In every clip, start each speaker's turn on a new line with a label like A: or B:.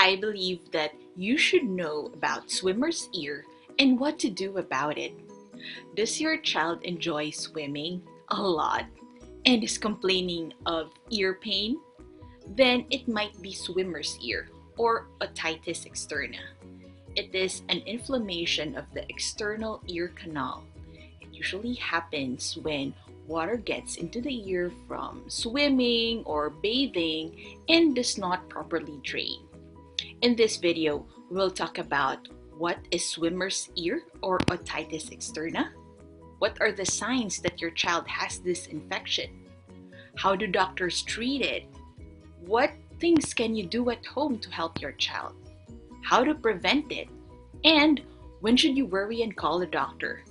A: I believe that you should know about swimmer's ear and what to do about it. Does your child enjoy swimming a lot and is complaining of ear pain? Then it might be swimmer's ear or otitis externa. It is an inflammation of the external ear canal. It usually happens when water gets into the ear from swimming or bathing and does not properly drain. In this video, we'll talk about what is swimmer's ear or otitis externa, what are the signs that your child has this infection, how do doctors treat it, what things can you do at home to help your child, how to prevent it, and when should you worry and call a doctor.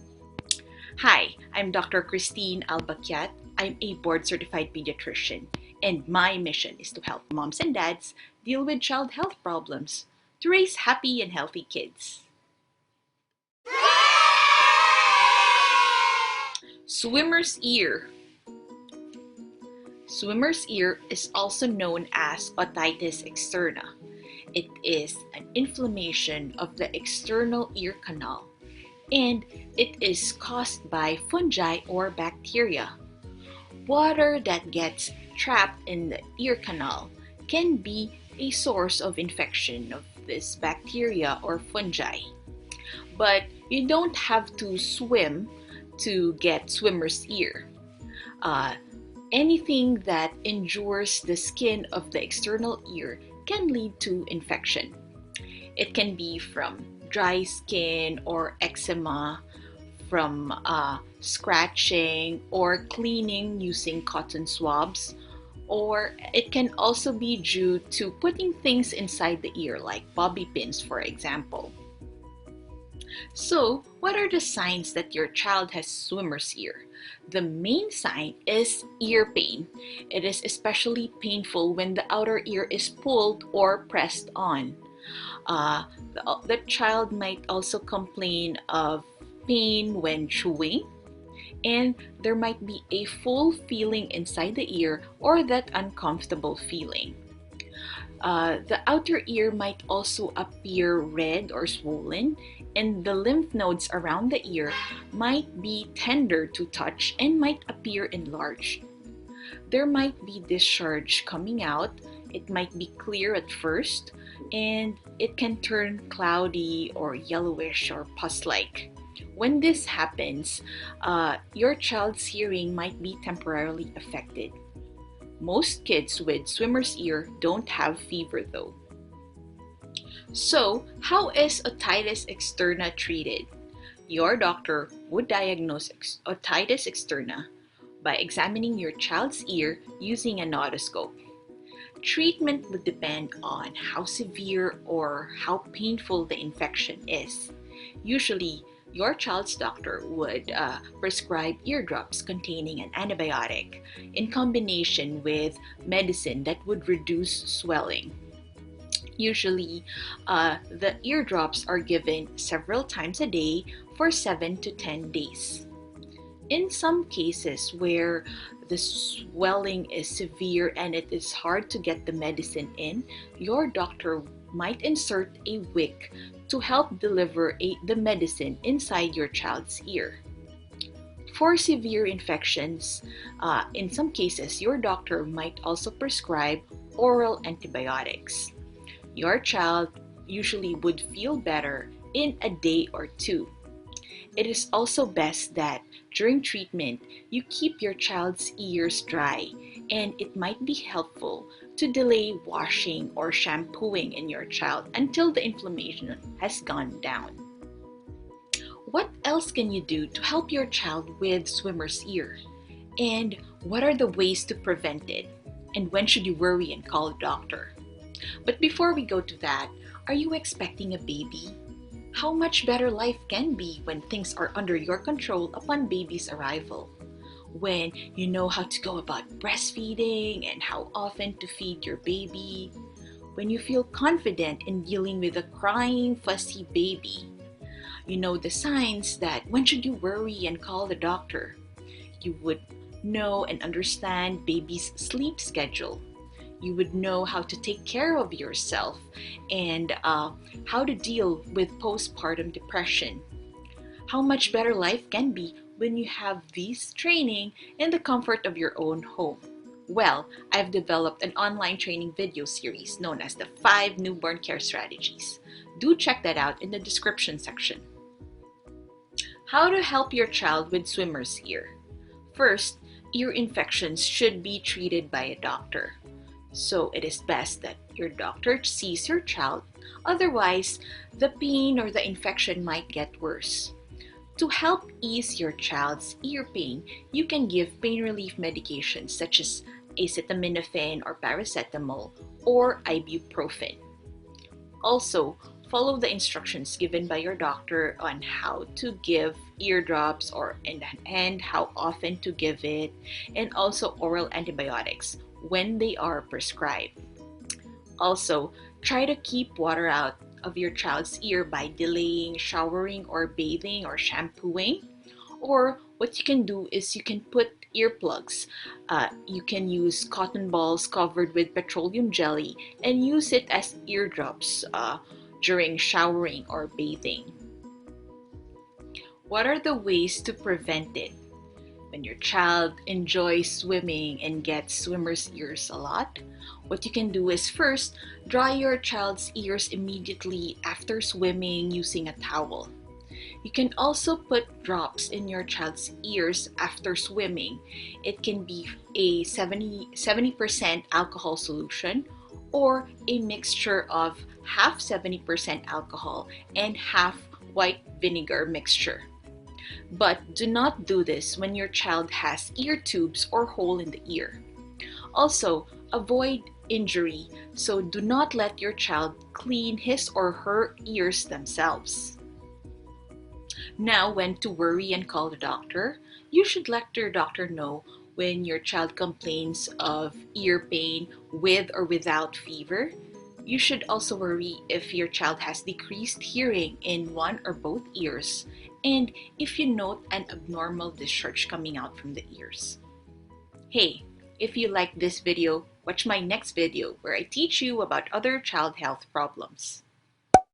A: Hi, I'm Dr. Kristine Alba Kiat. I'm a board-certified pediatrician, and my mission is to help moms and dads deal with child health problems to raise happy and healthy kids. Swimmer's ear. Swimmer's ear is also known as otitis externa. It is an inflammation of the external ear canal, and it is caused by fungi or bacteria. Water that gets trapped in the ear canal can be a source of infection of this bacteria or fungi. But you don't have to swim to get swimmer's ear. Anything that injures the skin of the external ear can lead to infection. It can be from dry skin or eczema, from scratching or cleaning using cotton swabs, or it can also be due to putting things inside the ear like bobby pins, for example. So, what are the signs that your child has swimmer's ear? The main sign is ear pain. It is especially painful when the outer ear is pulled or pressed on. The child might also complain of pain when chewing, and there might be a full feeling inside the ear or that uncomfortable feeling. The outer ear might also appear red or swollen, and the lymph nodes around the ear might be tender to touch and might appear enlarged. There might be discharge coming out. It might be clear at first, and it can turn cloudy or yellowish or pus-like. When this happens, your child's hearing might be temporarily affected. Most kids with swimmer's ear don't have fever though. So, how is otitis externa treated? Your doctor would diagnose otitis externa by examining your child's ear using an otoscope. Treatment would depend on how severe or how painful the infection is. Usually, your child's doctor would prescribe eardrops containing an antibiotic in combination with medicine that would reduce swelling. Usually, the eardrops are given several times a day for 7 to 10 days. In some cases where the swelling is severe and it is hard to get the medicine in, your doctor might insert a wick to help deliver the medicine inside your child's ear. For severe infections, in some cases, your doctor might also prescribe oral antibiotics. Your child usually would feel better in a day or two. It is also best that during treatment, you keep your child's ears dry, and it might be helpful to delay washing or shampooing in your child until the inflammation has gone down. What else can you do to help your child with swimmer's ear? And what are the ways to prevent it? And when should you worry and call a doctor? But before we go to that, are you expecting a baby? How much better life can be when things are under your control upon baby's arrival. When you know how to go about breastfeeding and how often to feed your baby. When you feel confident in dealing with a crying, fussy baby. You know the signs that when should you worry and call the doctor. You would know and understand baby's sleep schedule. You would know how to take care of yourself and how to deal with postpartum depression. How much better life can be when you have this training in the comfort of your own home. Well, I've developed an online training video series known as the 5 Newborn Care Strategies. Do check that out in the description section. How to help your child with swimmer's ear. First, ear infections should be treated by a doctor. So it is best that your doctor sees your child, otherwise the pain or the infection might get worse. To help ease your child's ear pain, you can give pain relief medications such as acetaminophen or paracetamol or ibuprofen. Also, follow the instructions given by your doctor on how to give eardrops and how often to give it, and also oral antibiotics when they are prescribed. Also, try to keep water out of your child's ear by delaying showering or bathing or shampooing. Or what you can do is you can put earplugs. You can use cotton balls covered with petroleum jelly and use it as eardrops during showering or bathing. What are the ways to prevent it? When your child enjoys swimming and gets swimmer's ears a lot, what you can do is first, dry your child's ears immediately after swimming using a towel. You can also put drops in your child's ears after swimming. It can be a 70% alcohol solution or a mixture of half 70% alcohol and half white vinegar mixture. But do not do this when your child has ear tubes or hole in the ear. Also, avoid injury, so do not let your child clean his or her ears themselves. Now, when to worry and call the doctor, you should let your doctor know when your child complains of ear pain with or without fever. You should also worry if your child has decreased hearing in one or both ears, and if you note an abnormal discharge coming out from the ears. Hey, if you like this video, watch my next video where I teach you about other child health problems.